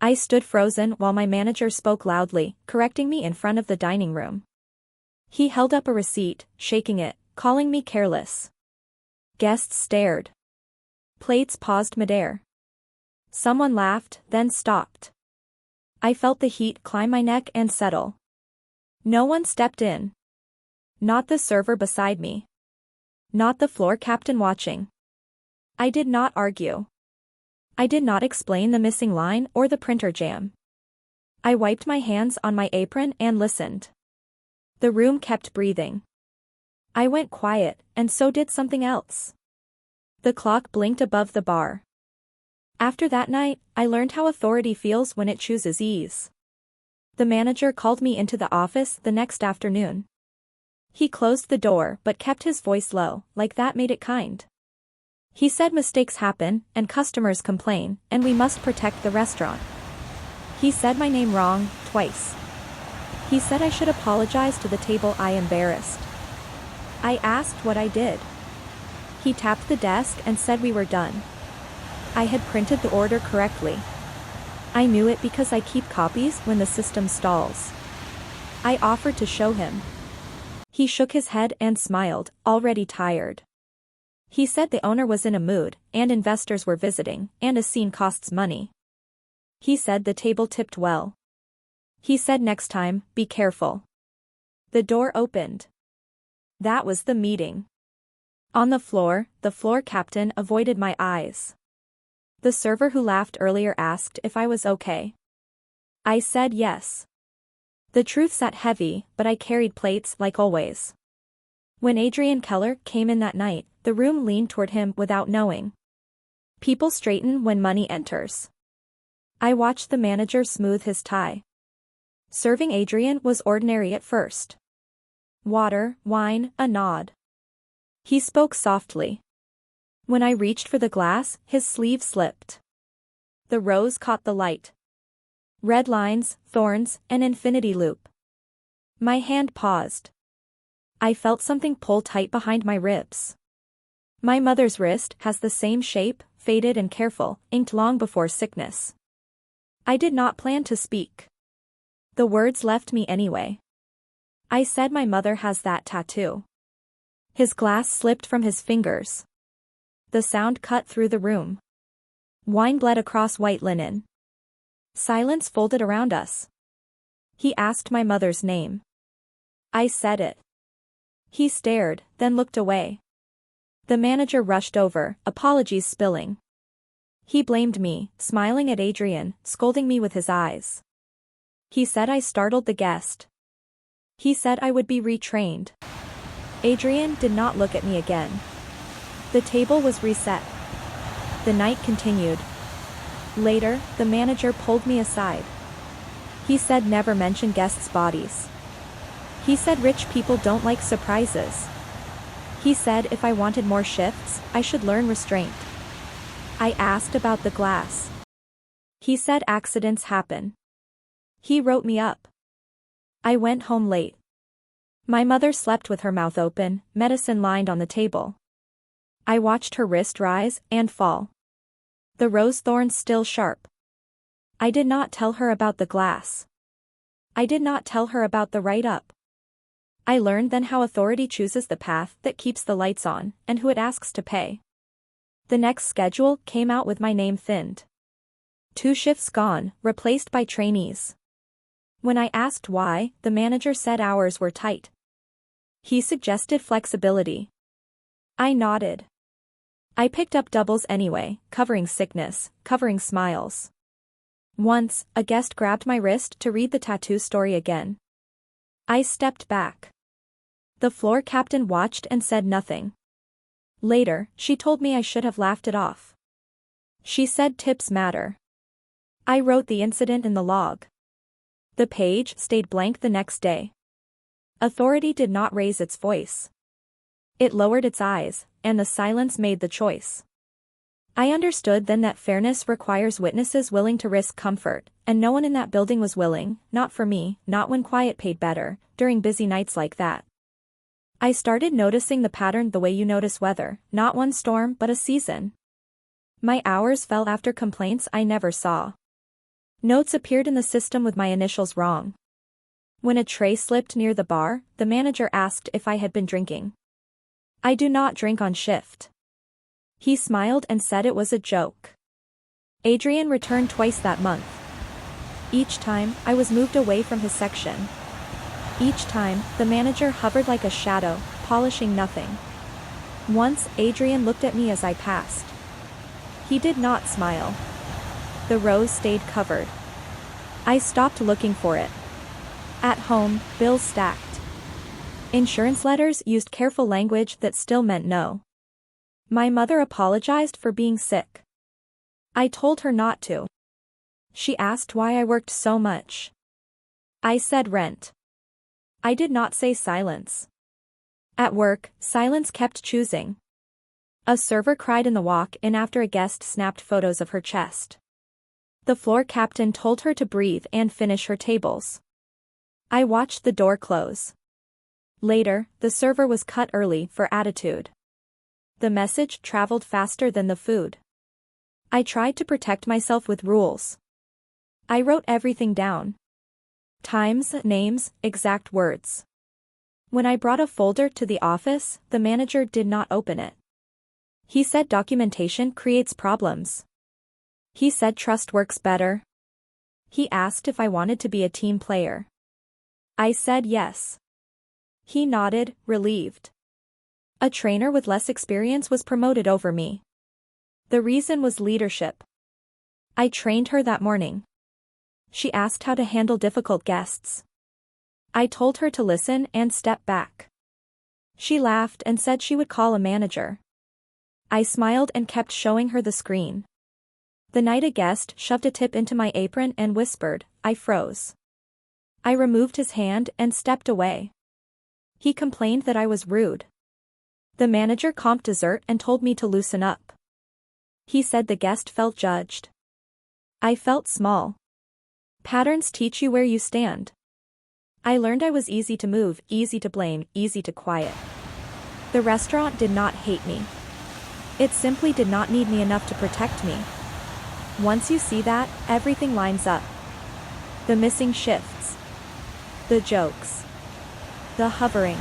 I stood frozen while my manager spoke loudly, correcting me in front of the dining room. He held up a receipt, shaking it, calling me careless. Guests stared. Plates paused midair. Someone laughed, then stopped. I felt the heat climb my neck and settle. No one stepped in. Not the server beside me. Not the floor captain watching. I did not argue. I did not explain the missing line or the printer jam. I wiped my hands on my apron and listened. The room kept breathing. I went quiet, and so did something else. The clock blinked above the bar. After that night, I learned how authority feels when it chooses ease. The manager called me into the office the next afternoon. He closed the door but kept his voice low, like that made it kind. He said mistakes happen, and customers complain, and we must protect the restaurant. He said my name wrong, twice. He said I should apologize to the table. I embarrassed. I asked what I did. He tapped the desk and said we were done. I had printed the order correctly. I knew it because I keep copies when the system stalls. I offered to show him. He shook his head and smiled, already tired. He said the owner was in a mood, and investors were visiting, and a scene costs money. He said the table tipped well. He said next time, be careful. The door opened. That was the meeting. On the floor captain avoided my eyes. The server who laughed earlier asked if I was okay. I said yes. The truth sat heavy, but I carried plates like always. When Adrian Keller came in that night, the room leaned toward him without knowing. People straighten when money enters. I watched the manager smooth his tie. Serving Adrian was ordinary at first. Water, wine, a nod. He spoke softly. When I reached for the glass, his sleeve slipped. The rose caught the light. Red lines, thorns, an infinity loop. My hand paused. I felt something pull tight behind my ribs. My mother's wrist has the same shape, faded and careful, inked long before sickness. I did not plan to speak. The words left me anyway. I said my mother has that tattoo. His glass slipped from his fingers. The sound cut through the room. Wine bled across white linen. Silence folded around us. He asked my mother's name. I said it. He stared, then looked away. The manager rushed over, apologies spilling. He blamed me, smiling at Adrian, scolding me with his eyes. He said I startled the guest. He said I would be retrained. Adrian did not look at me again. The table was reset. The night continued. Later, the manager pulled me aside. He said never mention guests' bodies. He said rich people don't like surprises. He said if I wanted more shifts, I should learn restraint. I asked about the glass. He said accidents happen. He wrote me up. I went home late. My mother slept with her mouth open, medicine lined on the table. I watched her wrist rise and fall. The rose thorns still sharp. I did not tell her about the glass. I did not tell her about the write-up. I learned then how authority chooses the path that keeps the lights on, and who it asks to pay. The next schedule came out with my name thinned. 2 shifts gone, replaced by trainees. When I asked why, the manager said hours were tight. He suggested flexibility. I nodded. I picked up doubles anyway, covering sickness, covering smiles. Once, a guest grabbed my wrist to read the tattoo story again. I stepped back. The floor captain watched and said nothing. Later, she told me I should have laughed it off. She said tips matter. I wrote the incident in the log. The page stayed blank the next day. Authority did not raise its voice. It lowered its eyes, and the silence made the choice. I understood then that fairness requires witnesses willing to risk comfort, and no one in that building was willing, not for me, not when quiet paid better, during busy nights like that. I started noticing the pattern the way you notice weather, not one storm but a season. My hours fell after complaints I never saw. Notes appeared in the system with my initials wrong. When a tray slipped near the bar, the manager asked if I had been drinking. I do not drink on shift. He smiled and said it was a joke. Adrian returned twice that month. Each time, I was moved away from his section. Each time, the manager hovered like a shadow, polishing nothing. Once, Adrian looked at me as I passed. He did not smile. The rose stayed covered. I stopped looking for it. At home, bills stacked. Insurance letters used careful language that still meant no. My mother apologized for being sick. I told her not to. She asked why I worked so much. I said rent. I did not say silence. At work, silence kept choosing. A server cried in the walk-in after a guest snapped photos of her chest. The floor captain told her to breathe and finish her tables. I watched the door close. Later, the server was cut early for attitude. The message traveled faster than the food. I tried to protect myself with rules. I wrote everything down. Times, names, exact words. When I brought a folder to the office, the manager did not open it. He said documentation creates problems. He said trust works better. He asked if I wanted to be a team player. I said yes. He nodded, relieved. A trainer with less experience was promoted over me. The reason was leadership. I trained her that morning. She asked how to handle difficult guests. I told her to listen and step back. She laughed and said she would call a manager. I smiled and kept showing her the screen. The night a guest shoved a tip into my apron and whispered, I froze. I removed his hand and stepped away. He complained that I was rude. The manager comped dessert and told me to loosen up. He said the guest felt judged. I felt small. Patterns teach you where you stand. I learned I was easy to move, easy to blame, easy to quiet. The restaurant did not hate me. It simply did not need me enough to protect me. Once you see that, everything lines up. The missing shifts. The jokes. The hovering.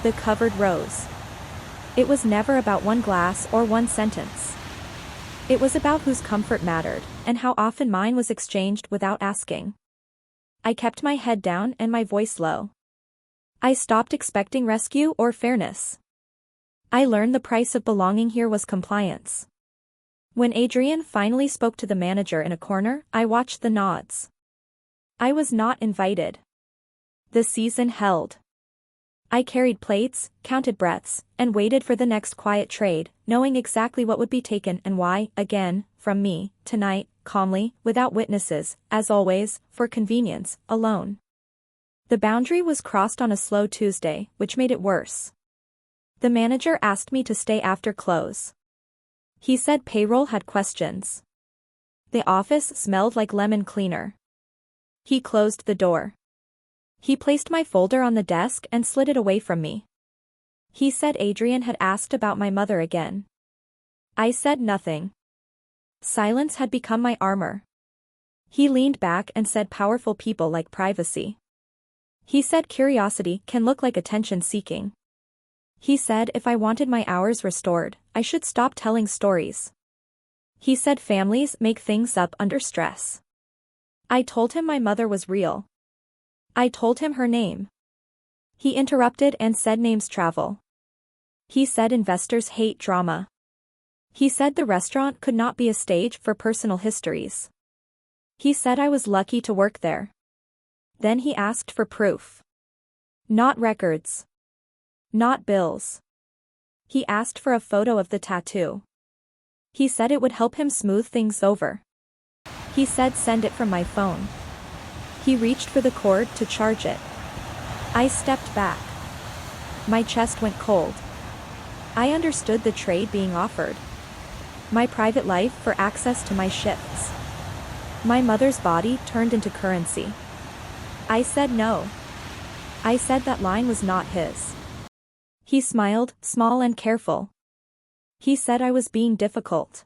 The covered rows. It was never about one glass or one sentence. It was about whose comfort mattered, and how often mine was exchanged without asking. I kept my head down and my voice low. I stopped expecting rescue or fairness. I learned the price of belonging here was compliance. When Adrian finally spoke to the manager in a corner, I watched the nods. I was not invited. The season held. I carried plates, counted breaths, and waited for the next quiet trade, knowing exactly what would be taken and why, again, from me, tonight, calmly, without witnesses, as always, for convenience, alone. The boundary was crossed on a slow Tuesday, which made it worse. The manager asked me to stay after close. He said payroll had questions. The office smelled like lemon cleaner. He closed the door. He placed my folder on the desk and slid it away from me. He said Adrian had asked about my mother again. I said nothing. Silence had become my armor. He leaned back and said powerful people like privacy. He said curiosity can look like attention-seeking. He said if I wanted my hours restored, I should stop telling stories. He said families make things up under stress. I told him my mother was real. I told him her name. He interrupted and said names travel. He said investors hate drama. He said the restaurant could not be a stage for personal histories. He said I was lucky to work there. Then he asked for proof. Not records. Not bills. He asked for a photo of the tattoo. He said it would help him smooth things over. He said send it from my phone. He reached for the cord to charge it. I stepped back. My chest went cold. I understood the trade being offered. My private life for access to my shifts. My mother's body turned into currency. I said no. I said that line was not his. He smiled, small and careful. He said I was being difficult.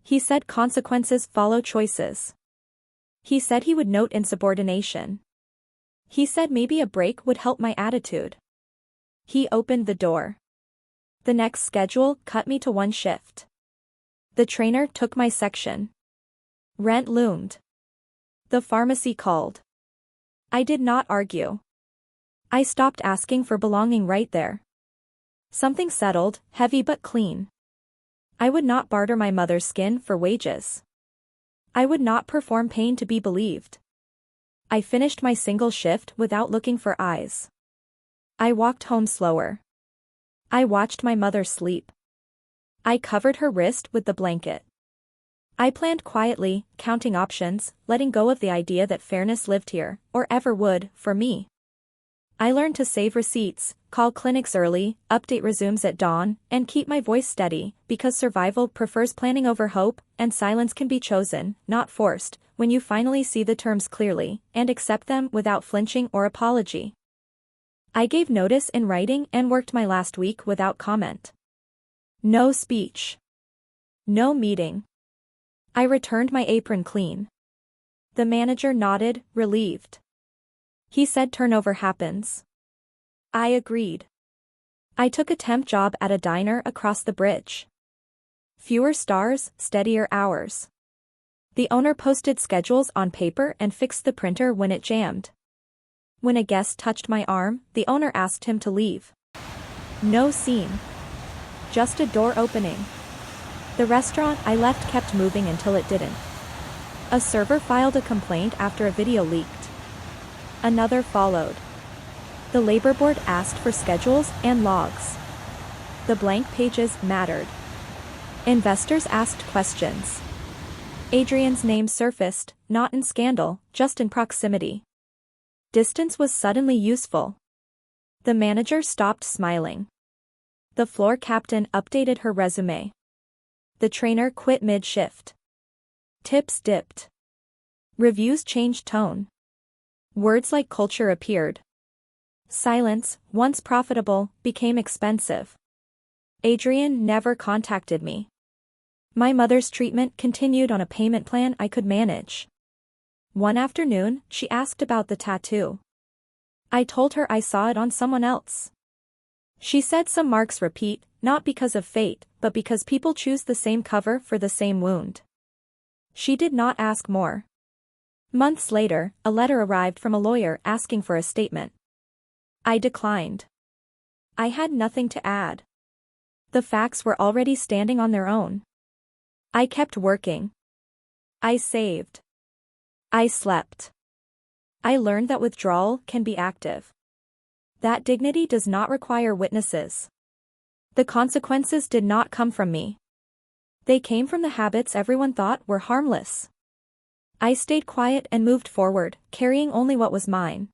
He said consequences follow choices. He said he would note insubordination. He said maybe a break would help my attitude. He opened the door. The next schedule cut me to one shift. The trainer took my section. Rent loomed. The pharmacy called. I did not argue. I stopped asking for belonging right there. Something settled, heavy but clean. I would not barter my mother's skin for wages. I would not perform pain to be believed. I finished my single shift without looking for eyes. I walked home slower. I watched my mother sleep. I covered her wrist with the blanket. I planned quietly, counting options, letting go of the idea that fairness lived here, or ever would, for me. I learned to save receipts, call clinics early, update resumes at dawn, and keep my voice steady, because survival prefers planning over hope, and silence can be chosen, not forced, when you finally see the terms clearly, and accept them without flinching or apology. I gave notice in writing and worked my last week without comment. No speech. No meeting. I returned my apron clean. The manager nodded, relieved. He said turnover happens. I agreed. I took a temp job at a diner across the bridge. Fewer stars, steadier hours. The owner posted schedules on paper and fixed the printer when it jammed. When a guest touched my arm, the owner asked him to leave. No scene. Just a door opening. The restaurant I left kept moving until it didn't. A server filed a complaint after a video leaked. Another followed. The labor board asked for schedules and logs. The blank pages mattered. Investors asked questions. Adrian's name surfaced, not in scandal, just in proximity. Distance was suddenly useful. The manager stopped smiling. The floor captain updated her resume. The trainer quit mid-shift. Tips dipped. Reviews changed tone. Words like culture appeared. Silence, once profitable, became expensive. Adrian never contacted me. My mother's treatment continued on a payment plan I could manage. One afternoon, she asked about the tattoo. I told her I saw it on someone else. She said some marks repeat, not because of fate, but because people choose the same cover for the same wound. She did not ask more. Months later, a letter arrived from a lawyer asking for a statement. I declined. I had nothing to add. The facts were already standing on their own. I kept working. I saved. I slept. I learned that withdrawal can be active. That dignity does not require witnesses. The consequences did not come from me. They came from the habits everyone thought were harmless. I stayed quiet and moved forward, carrying only what was mine.